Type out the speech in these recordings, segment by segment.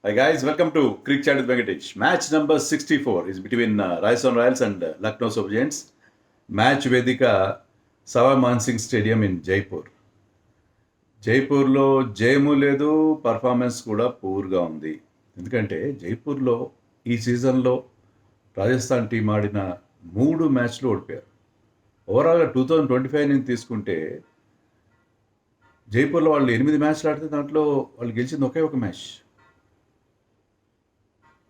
Hi guys, welcome to Cricket Chat with Venkatesh. Match number 64 is between Rajasthan Royals and Lucknow Super Giants. Match Vedika Sawai Man Singh Stadium in Jaipur. జైపూర్లో జయము లేదు, performance కూడా పూర్గా ఉంది. ఎందుకంటే జైపూర్లో ఈ సీజన్లో Rajasthan team ఆడిన 3 మ్యాచ్లు ఓడిపోయారు. ఓవరాల్గా 2025 నుంచి తీసుకుంటే జైపూర్లో వాళ్ళు 8 మ్యాచ్లు ఆడితే దాంట్లో వాళ్ళు గెలిచింది ఒకే ఒక match.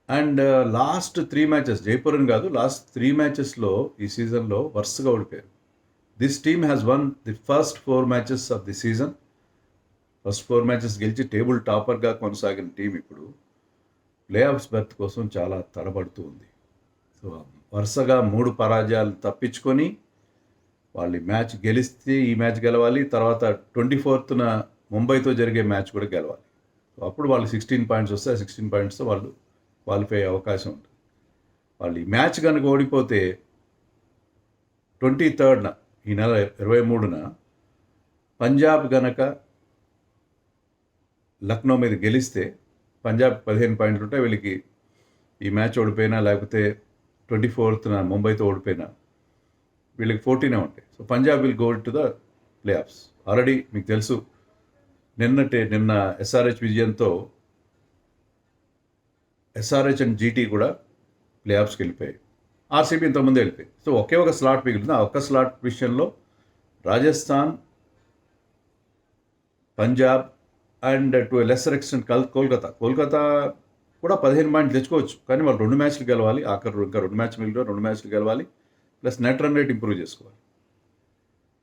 And last 3 matches, Jaipur అని కాదు, లాస్ట్ 3 మ్యాచెస్లో ఈ సీజన్లో వరుసగా ఓడిపోయారు. This team has one the first 4 matches of the season. First 4 matches గెలిచి టేబుల్ టాపర్గా కొనసాగిన టీం ఇప్పుడు ప్లే ఆఫ్స్ బెర్త్ కోసం చాలా తడబడుతూ ఉంది. సో వరుసగా 3 పరాజయాలు తప్పించుకొని వాళ్ళు ఈ మ్యాచ్ గెలిస్తే ఈ మ్యాచ్ గెలవాలి, తర్వాత 24న ముంబైతో జరిగే మ్యాచ్ కూడా గెలవాలి. సో అప్పుడు వాళ్ళు 16 పాయింట్స్ వస్తే 16 పాయింట్స్తో వాళ్ళు క్వాలిఫై అయ్యే అవకాశం ఉంటుంది. వాళ్ళు ఈ మ్యాచ్ కనుక ఓడిపోతే 23న ఈ నెల 23న పంజాబ్ గనక లక్నో మీద గెలిస్తే పంజాబ్ 15 పాయింట్లు ఉంటాయి. వీళ్ళకి ఈ మ్యాచ్ ఓడిపోయినా లేకపోతే 24న ముంబైతో ఓడిపోయినా వీళ్ళకి 14 ఉంటాయి. So Punjab will go to the play offs. Already మీకు తెలుసు, నిన్న ఎస్ఆర్హెచ్ విజయంతో ఎస్ఆర్హెచ్ అండ్ జీటీ కూడా ప్లే ఆఫ్స్కి వెళ్ళిపోయాయి. ఆర్సీబీ ఇంతకుముందే వెళ్ళిపోయాయి. సో ఒకే ఒక స్లాట్ మిగిలింది. ఆ ఒక్క స్లాట్ విషయంలో Rajasthan, Punjab and to lesser extent Kolkata కూడా 15 పాయింట్లు తెచ్చుకోవచ్చు. కానీ వాళ్ళు 2 మ్యాచ్లు గెలవాలి. ఆఖరు ఇంకా 2 మ్యాచ్లు మిగిలిన 2 మ్యాచ్లు గెలవాలి. Plus net run rate improve చేసుకోవాలి.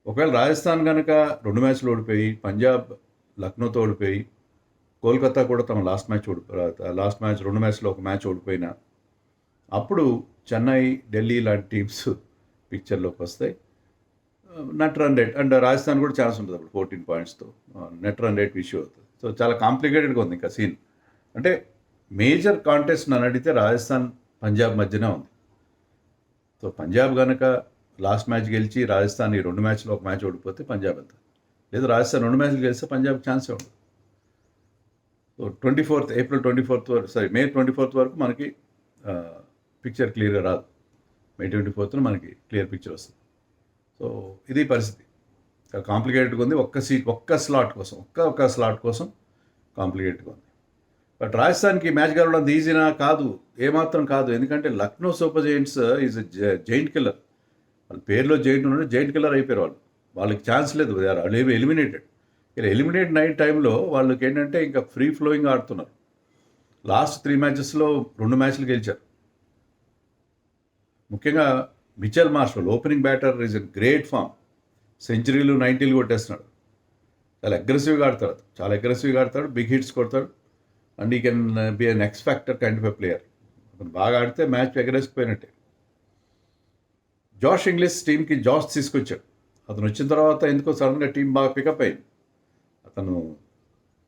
ఒకవేళ రాజస్థాన్ కనుక 2 మ్యాచ్లు ఓడిపోయి, పంజాబ్ లక్నోతో ఓడిపోయి, కోల్కతా కూడా తమ లాస్ట్ మ్యాచ్ 2 మ్యాచ్లో ఒక మ్యాచ్ ఓడిపోయినా అప్పుడు చెన్నై, ఢిల్లీ లాంటి టీమ్స్ పిక్చర్లోకి వస్తాయి. Net run rate and Rajasthan కూడా ఛాన్స్ ఉంటుంది అప్పుడు 14 పాయింట్స్తో నెట్ రన్ రేట్ ఇష్యూ అవుతుంది. సో చాలా కాంప్లికేటెడ్గా ఉంది ఇంకా సీన్. అంటే మేజర్ కాంటెస్ట్ నన్ను అడిగితే రాజస్థాన్ పంజాబ్ మధ్యనే ఉంది. సో పంజాబ్ కనుక లాస్ట్ మ్యాచ్ గెలిచి రాజస్థాన్ ఈ 2 మ్యాచ్లో ఒక మ్యాచ్ ఓడిపోతే పంజాబ్ వెళ్తుంది. లేదు రాజస్థాన్ 2 మ్యాచ్లు గెలిస్తే పంజాబ్ ఛాన్సే ఉండదు. సో మే 24th వరకు మనకి పిక్చర్ క్లియర్గా రాదు. మే 24th మనకి క్లియర్ పిక్చర్ వస్తుంది. సో ఇది పరిస్థితి. చాలా కాంప్లికేటెడ్గా ఉంది. ఒక్క స్లాట్ కోసం కాంప్లికేటెడ్గా ఉంది. బట్ రాజస్థాన్కి మ్యాచ్ గెలవడం ఈజీనా? కాదు, ఏమాత్రం కాదు. ఎందుకంటే Lucknow super Giants is giant killer. వాళ్ళ పేరులో జైంట్ ఉన్నాడు, జైంట్ కిల్లర్ అయిపోయారు వాళ్ళు. వాళ్ళకి ఛాన్స్ లేదు, వాళ్ళు ఏమి ఎలిమినేటెడ్. ఇలా ఎలిమినేట్ నైట్ టైంలో వాళ్ళకి ఏంటంటే ఇంకా ఫ్రీ ఫ్లోయింగ్ ఆడుతున్నారు. లాస్ట్ 3 మ్యాచెస్లో 2 మ్యాచ్లు గెలిచారు. ముఖ్యంగా Mitchell Marsh opening batter is a great form. సెంచరీలు 90లు కొట్టేస్తున్నాడు. చాలా అగ్రెసివ్గా ఆడతాడు, బిగ్ హిట్స్ కొడతాడు. And he can be an X factor kind of a player. అతను బాగా ఆడితే మ్యాచ్ ఎగరేసుకుపోయినట్టే. జాష్ ఇంగ్లీష్ టీంకి తీసుకొచ్చాడు. అతను వచ్చిన తర్వాత ఎందుకో సడన్గా టీం బాగా పికప్ అయింది. అతను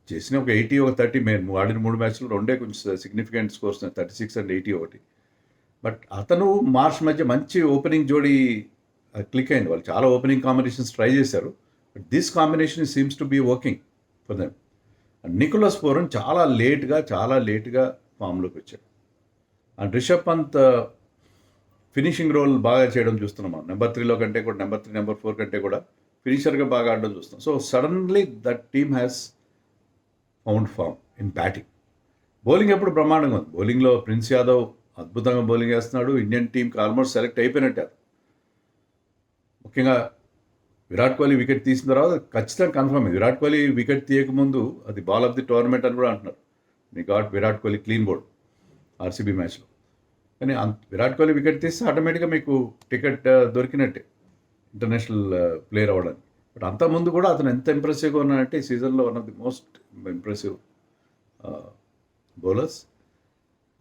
చేసిన ఒక 80, ఒక 30 ఆడిన 3 మ్యాచ్లు 2 కొంచెం సిగ్నిఫికెంట్ స్కోర్స్, 36 అండ్ 80 ఒకటి. బట్ అతను మార్ష్ మధ్య మంచి ఓపెనింగ్ జోడీ క్లిక్ అయింది. వాళ్ళు చాలా ఓపెనింగ్ కాంబినేషన్స్ ట్రై చేశారు. But this combination seems to be working for them. And Nicholas Pooran చాలా లేట్గా ఫామ్లోకి వచ్చాడు. And Rishabh Pant finishing role బాగా చేయడం చూస్తున్నాం. నెంబర్ 3లో కంటే కూడా నెంబర్ 4 కంటే కూడా ఫినిషర్గా బాగా ఆడడం చూస్తున్నాం. So suddenly that team has found form in batting. Bowling ఎప్పుడు బ్రహ్మాండంగా ఉంది. బౌలింగ్లో ప్రిన్స్ యాదవ్ అద్భుతంగా బౌలింగ్ వేస్తున్నాడు. ఇండియన్ టీంకి ఆల్మోస్ట్ సెలెక్ట్ అయిపోయినట్టే. ముఖ్యంగా విరాట్ కోహ్లీ వికెట్ తీసిన తర్వాత ఖచ్చితంగా కన్ఫర్మ్ అయింది. విరాట్ కోహ్లీ వికెట్ తీయకముందు అది బాల్ ఆఫ్ ది టోర్నమెంట్ అని కూడా అంటున్నారు. Virat Kohli clean bowled RCB మ్యాచ్లో. కానీ విరాట్ కోహ్లీ వికెట్ తీస్తే ఆటోమేటిక్గా మీకు టికెట్ దొరికినట్టే ఇంటర్నేషనల్ ప్లేయర్ అవ్వడానికి. బట్ అంతకుముందు కూడా అతను ఎంత ఇంప్రెసివ్గా ఉన్నాడంటే ఈ సీజన్లో one of the most impressive bowlers.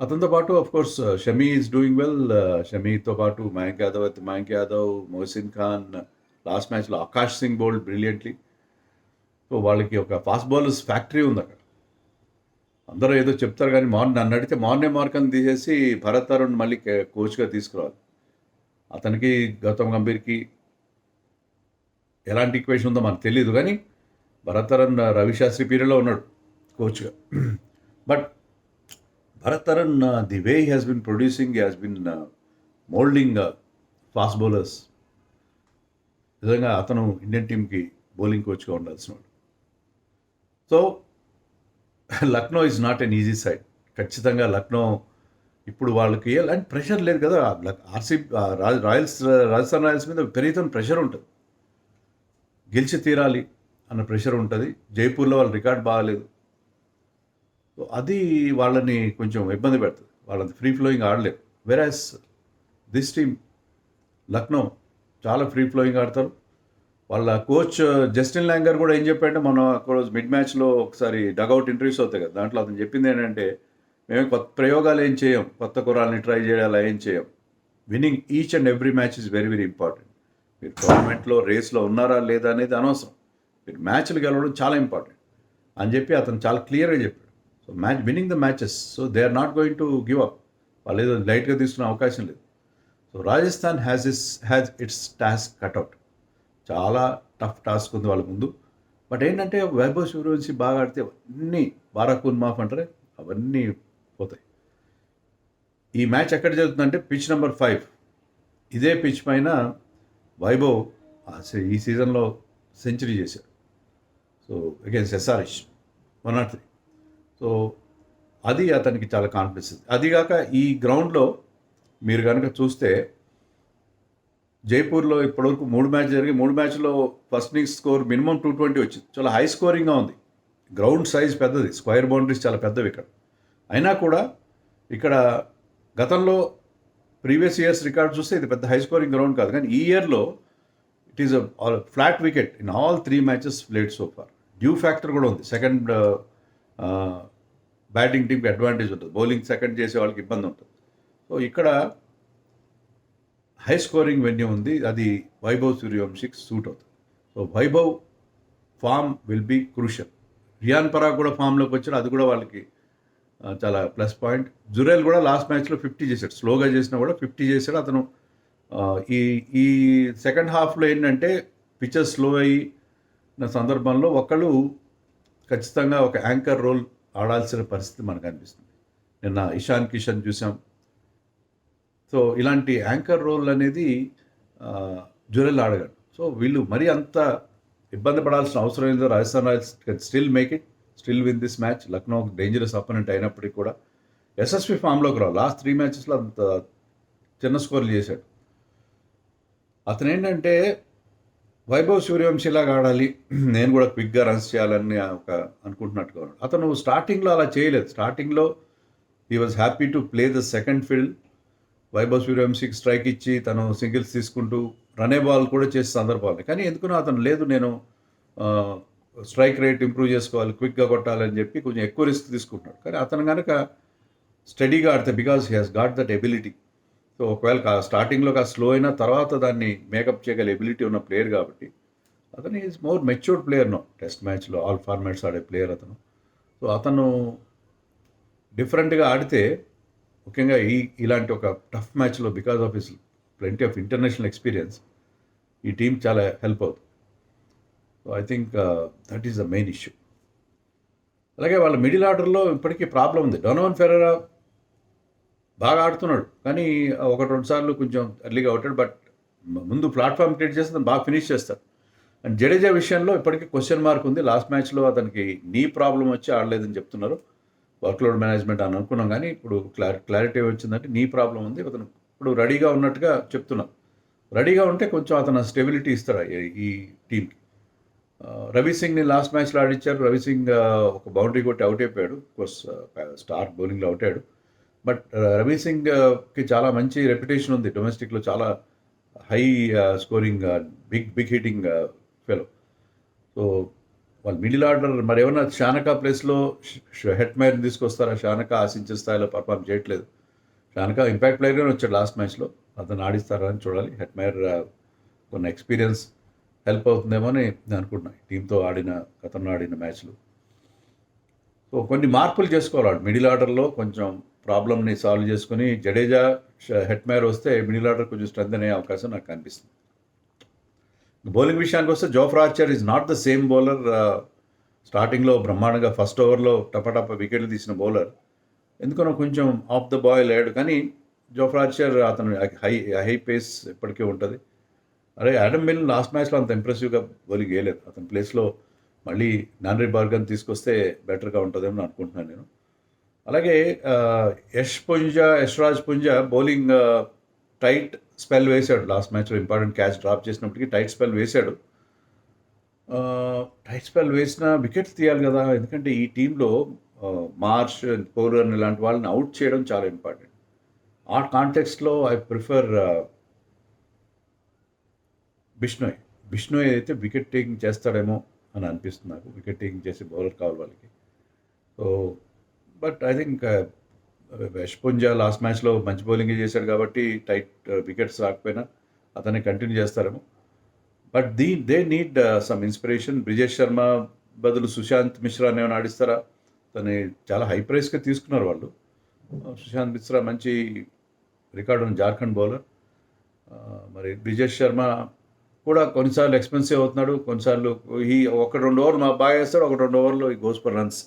అతనితో పాటు of course Shami is doing well. షమీతో పాటు మయాంక్ యాదవ్, మొహసిన్ ఖాన్, లాస్ట్ మ్యాచ్లో Akash Singh bowled brilliantly. So వాళ్ళకి ఒక ఫాస్ట్ బౌలర్స్ ఫ్యాక్టరీ ఉంది అక్కడ. అందరూ ఏదో చెప్తారు కానీ నన్ను అడిగితే మార్కర్ని తీసేసి భరత్ తరుణ్ మళ్ళీ కోచ్గా తీసుకురావాలి. అతనికి గౌతమ్ గంభీర్కి ఎలాంటి ఈక్వేషన్ ఉందో మనకు తెలియదు, కానీ భరత్ తరుణ్ రవిశాస్త్రి పీరియడ్లో ఉన్నాడు కోచ్గా. But Bharat Taran, the way he has been producing, he has been molding fast bowlers. నిజంగా అతను ఇండియన్ టీంకి బౌలింగ్ కోచ్గా ఉండాల్సిన వాడు. So Lucknow is not an easy side. ఖచ్చితంగా లక్నో ఇప్పుడు వాళ్ళకి ఎలాంటి ప్రెషర్ లేదు కదా. రాజస్థాన్ రాయల్స్ మీద విపరీతం ప్రెషర్ ఉంటుంది, గెలిచి తీరాలి అన్న ప్రెషర్ ఉంటుంది. జైపూర్లో వాళ్ళ రికార్డ్ బాగాలేదు, సో అది వాళ్ళని కొంచెం ఇబ్బంది పెడుతుంది. వాళ్ళంత ఫ్రీ ఫ్లోయింగ్ ఆడలేరు. వెరాస్ దిస్ టీమ్ లక్నో చాలా ఫ్రీ ఫ్లోయింగ్ ఆడతారు. వాళ్ళ కోచ్ జస్టిన్ ల్యాంగర్ కూడా ఏం చెప్పాడంటే, మనం ఒకరోజు మిడ్ మ్యాచ్లో ఒకసారి డగౌట్ ఇంటర్వ్యూస్ అవుతాయి కదా, దాంట్లో అతను చెప్పింది ఏంటంటే, మేము కొత్త ప్రయోగాలు ఏం చేయం, కొత్త కురాల్ని ట్రై చేయాలి ఏం చేయం. Winnowing each and every match is very very important. మీరు టోర్నమెంట్లో రేస్లో ఉన్నారా లేదా అనేది అనవసరం, మీరు మ్యాచ్లు గెలవడం చాలా ఇంపార్టెంట్ అని చెప్పి అతను చాలా క్లియర్గా చెప్పాడు. So winning the matches, so they are not going to give up. వాళ్ళు ఏదో లైట్గా తీసుకునే అవకాశం లేదు. So Rajasthan has its task cut out. చాలా టఫ్ టాస్క్ ఉంది వాళ్ళ ముందు. బట్ ఏంటంటే వైభవ్ సూర్యవంశీ బాగా ఆడితే అన్నీ బారాకూన్ మాఫ్ అంటారే అవన్నీ పోతాయి. ఈ మ్యాచ్ ఎక్కడ జరుగుతుందంటే పిచ్ నెంబర్ 5. ఇదే పిచ్ పైన వైభవ్ ఈ సీజన్లో సెంచరీ చేశాడు. So against SRH 103. సో అది అతనికి చాలా కాన్ఫిడెన్స్ ఉంది. అదిగాక ఈ గ్రౌండ్లో మీరు కనుక చూస్తే జైపూర్లో ఇప్పటివరకు 3 మ్యాచ్ జరిగి 3 మ్యాచ్లో ఫస్ట్ ఇన్నింగ్స్ స్కోర్ మినిమం 220 వచ్చింది. చాలా హై స్కోరింగ్గా ఉంది. గ్రౌండ్ సైజ్ పెద్దది, స్క్వేర్ బౌండరీస్ చాలా పెద్దవి ఇక్కడ. అయినా కూడా ఇక్కడ గతంలో ప్రీవియస్ ఇయర్స్ రికార్డ్ చూస్తే ఇది పెద్ద హై స్కోరింగ్ గ్రౌండ్ కాదు, కానీ ఈ ఇయర్లో it is flat wicket in all 3 matches played so far. Dew factor కూడా ఉంది. సెకండ్ బ్యాటింగ్ టీంకి అడ్వాంటేజ్ ఉంటుంది, బౌలింగ్ సెకండ్ చేసే వాళ్ళకి ఇబ్బంది ఉంటుంది. సో ఇక్కడ హై స్కోరింగ్ వెన్యూ ఉంది, అది వైభవ్ సూర్యవంశీకి సూట్ అవుతుంది. So Vaibhav form will be crucial. Riyan Parag కూడా ఫామ్లోకి వచ్చాడు, అది కూడా వాళ్ళకి చాలా ప్లస్ పాయింట్. జురేల్ కూడా లాస్ట్ మ్యాచ్లో 50 చేశాడు, స్లోగా చేసినా కూడా 50 చేశాడు. అతను ఈ సెకండ్ హాఫ్లో ఏంటంటే పిచెస్ స్లో అయిన సందర్భంలో ఒకళ్ళు ఖచ్చితంగా ఒక యాంకర్ రోల్ ఆడాల్సిన పరిస్థితి మనకు అనిపిస్తుంది. నిన్న ఇషాన్ కిషన్ చూసాం. సో ఇలాంటి యాంకర్ రోల్ అనేది జురెల్ ఆడగాడు. సో వీళ్ళు మరీ అంత ఇబ్బంది పడాల్సిన అవసరం లేదో. Rajasthan Royals can still make it, still win this match. Lucknow dangerous opponent అయినప్పటికీ కూడా ఎస్ఎస్వి ఫామ్లోకి రావు. లాస్ట్ 3 మ్యాచెస్లో అంత చిన్న స్కోర్లు చేశాడు. అతను ఏంటంటే వైభవ్ సూర్యవంశీలాగా ఆడాలి, నేను కూడా క్విక్గా రన్స్ చేయాలని అనుకుంటున్నట్టుగా ఉన్నాడు. అతను స్టార్టింగ్లో అలా చేయలేదు. స్టార్టింగ్లో he was happy to play the second field. Vaibhav సూర్యవంశీకి స్ట్రైక్ ఇచ్చి తను సింగిల్స్ తీసుకుంటూ రనే బాల్ కూడా చేసే సందర్భాలు. కానీ ఎందుకునో అతను లేదు, నేను స్ట్రైక్ రేట్ ఇంప్రూవ్ చేసుకోవాలి, క్విక్గా కొట్టాలని చెప్పి కొంచెం ఎక్కువ రిస్క్ తీసుకుంటున్నాడు. కానీ అతను కనుక స్టడీగా ఆడితే, because he has got that ability. So ఒకవేళ స్టార్టింగ్లో స్లో అయినా తర్వాత దాన్ని మేకప్ చేయగల ఎబిలిటీ ఉన్న ప్లేయర్ కాబట్టి అతను is more matured player no. Test మ్యాచ్లో ఆల్ ఫార్మాట్స్ ఆడే ప్లేయర్ అతను. సో అతను డిఫరెంట్గా ఆడితే, ముఖ్యంగా ఇలాంటి ఒక టఫ్ మ్యాచ్లో because of his plenty of international experience ఈ టీం చాలా హెల్ప్ అవుతుంది. So I think that is the main issue. అలాగే వాళ్ళ మిడిల్ ఆర్డర్లో ఇప్పటికీ ప్రాబ్లం ఉంది. డొనోవన్ ఫెరెరా బాగా ఆడుతున్నాడు, కానీ 1-2 సార్లు కొంచెం ఎర్లీగా అవుతాడు. బట్ ముందు ప్లాట్ఫామ్ క్రియేట్ చేస్తే అతను బాగా ఫినిష్ చేస్తాడు. అండ్ జడేజా విషయంలో ఇప్పటికీ క్వశ్చన్ మార్క్ ఉంది. లాస్ట్ మ్యాచ్లో అతనికి నీ ప్రాబ్లం వచ్చి ఆడలేదని చెప్తున్నారు. వర్క్లోడ్ మేనేజ్మెంట్ అని అనుకున్నాం, కానీ ఇప్పుడు క్లారిటీ వచ్చిందంటే నీ ప్రాబ్లం ఉంది. అతను ఇప్పుడు రెడీగా ఉన్నట్టుగా చెప్తున్నాం. రెడీగా ఉంటే కొంచెం అతను స్టెబిలిటీ ఇస్తాడు ఈ టీంకి. రవి సింగ్ని లాస్ట్ మ్యాచ్లో ఆడిచ్చారు. రవి సింగ్ ఒక బౌండరీ కొట్టి అవుట్ అయిపోయాడు. కోర్స్ స్టార్ బౌలింగ్లో అవుట్ అయ్యాడు. బట్ రవి సింగ్కి చాలా మంచి రెప్యుటేషన్ ఉంది డొమెస్టిక్లో, చాలా high scoring big hitting fellow. So వాళ్ళు మిడిల్ ఆర్డర్ మరి ఏమన్నా షానకా ప్లేస్లో హెట్మైర్ని తీసుకొస్తారా? షానకా ఆశించే స్థాయిలో పర్ఫార్మ్ చేయట్లేదు. షానకా ఇంపాక్ట్ ప్లేయర్గానే వచ్చాడు లాస్ట్ మ్యాచ్లో, అతను ఆడిస్తారా అని చూడాలి. హెట్మైర్ కొన్ని ఎక్స్పీరియన్స్ హెల్ప్ అవుతుందేమో అని నేను అనుకుంటున్నాను టీంతో గతంలో ఆడిన మ్యాచ్లు. సో కొన్ని మార్పులు చేసుకోవాలి మిడిల్ ఆర్డర్లో, కొంచెం ప్రాబ్లమ్ని సాల్వ్ చేసుకుని జడేజా హెట్మైర్ వస్తే మిడిల్ ఆర్డర్ కొంచెం స్ట్రెంత్ అయ్యే అవకాశం నాకు కనిపిస్తుంది. బౌలింగ్ విషయానికి వస్తే Jofra Archer is not the same bowler. స్టార్టింగ్లో బ్రహ్మాండంగా ఫస్ట్ ఓవర్లో టపటప వికెట్లు తీసిన బౌలర్ ఎందుకనో కొంచెం ఆఫ్ ద బాయిల్ అయ్యాడు. కానీ జోఫ్రా ఆర్చర్ అతను హై హై పేస్ ఎప్పటికీ ఉంటుంది. అరే యాడమ్ మిల్ లాస్ట్ మ్యాచ్లో అంత ఇంప్రెసివ్గా బౌలింగ్ వేయలేదు. అతని ప్లేస్లో మళ్ళీ నాన్రీ బార్గన్ తీసుకొస్తే బెటర్గా ఉంటుందేమో అనుకుంటున్నాను నేను. అలాగే Yashraj Punja bowling tight spell వేశాడు లాస్ట్ మ్యాచ్లో. ఇంపార్టెంట్ క్యాచ్ డ్రాప్ చేసినప్పటికీ టైట్ స్పెల్ వేశాడు. టైట్ స్పెల్ వేసిన వికెట్స్ తీయాలి కదా, ఎందుకంటే ఈ టీంలో మార్ష్, పౌరన్ ఇలాంటి వాళ్ళని అవుట్ చేయడం చాలా ఇంపార్టెంట్. ఆ కాంటెక్స్ట్లో ఐ ప్రిఫర్ బిష్నోయ్ అయితే వికెట్ టేకింగ్ చేస్తాడేమో అని అనిపిస్తుంది నాకు. వికెట్ టేకింగ్ చేసే బౌలర్ కావాలి వాళ్ళకి. సో బట్ ఐ థింక్ యశ్పుంజా లాస్ట్ మ్యాచ్లో మంచి బౌలింగ్ చేశాడు కాబట్టి టైట్ వికెట్స్ రాకపోయినా అతన్ని కంటిన్యూ చేస్తారేమో. But they need some inspiration. Brijesh Sharma బదులు సుశాంత్ మిశ్రా ఏమైనా ఆడిస్తారా? తను చాలా హై ప్రైస్గా తీసుకున్నారు వాళ్ళు. సుశాంత్ మిశ్రా మంచి రికార్డు ఉన్న జార్ఖండ్ బౌలర్. మరి బ్రిజేష్ శర్మ కూడా కొన్నిసార్లు ఎక్స్పెన్సివ్ అవుతున్నాడు, కొన్నిసార్లు ఒక 2 ఓవర్లు బాగా వేస్తాడు, ఒక 2 ఓవర్లు ఈ goes for runs.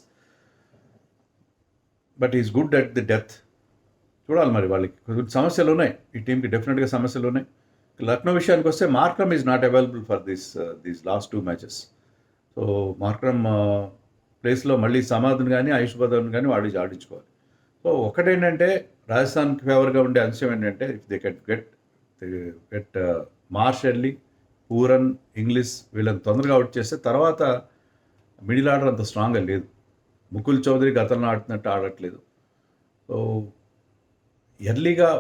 But is good at the death. చూడాలి మరి, వాళ్ళకి కొన్ని సమస్యలు ఉన్నాయి, ఈ టీంకి డెఫినెట్గా సమస్యలు ఉన్నాయి. లక్నో విషయానికి వస్తే Markram is not available for these last 2 matches. So Markram ప్లేస్లో మళ్ళీ సమాధుని కానీ ఆయుష్ బదర్ని కానీ ఆడించుకోవాలి. సో ఒకటేంటంటే రాజస్థాన్కి ఫేవర్గా ఉండే అంశం ఏంటంటే if they get Marsh early, Pooran, Inglis వీళ్ళని తొందరగా అవుట్ చేస్తే తర్వాత మిడిల్ ఆర్డర్ అంత స్ట్రాంగ్గా లేదు. ముకుల్ చౌదరి గతంలో ఆడుతున్నట్టు ఆడట్లేదు. సో ఎర్లీగా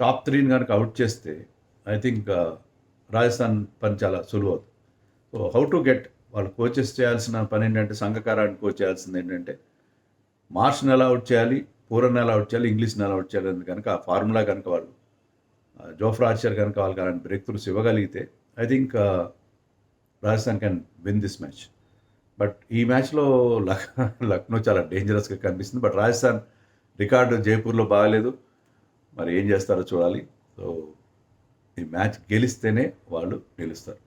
టాప్ 3ని కనుక అవుట్ చేస్తే ఐ థింక్ రాజస్థాన్ పని చాలా సులువు అవుతుంది. సో హౌ టు గెట్ వాళ్ళు కోచెస్ చేయాల్సిన పని ఏంటంటే, సంఘకారాన్ని కోచ్ చేయాల్సింది ఏంటంటే మార్ష్ని ఎలా అవుట్ చేయాలి, పూరన్ ఎలా అవుట్ చేయాలి, ఇంగ్లీష్ని ఎలా అవుట్ చేయాలి అని కనుక ఆ ఫార్ములా కనుక వాళ్ళు జోఫ్రా ఆర్చర్ కనుక వాళ్ళకి అలాంటి బ్రేక్ త్రూస్ ఇవ్వగలిగితే I think Rajasthan can win this match. But ఈ మ్యాచ్లో లక్నో చాలా డేంజరస్గా కనిపిస్తుంది. బట్ రాజస్థాన్ రికార్డు జైపూర్లో బాగలేదు, మరి ఏం చేస్తారో చూడాలి. సో ఈ మ్యాచ్ గెలిస్తేనే వాళ్ళు నిలుస్తారు.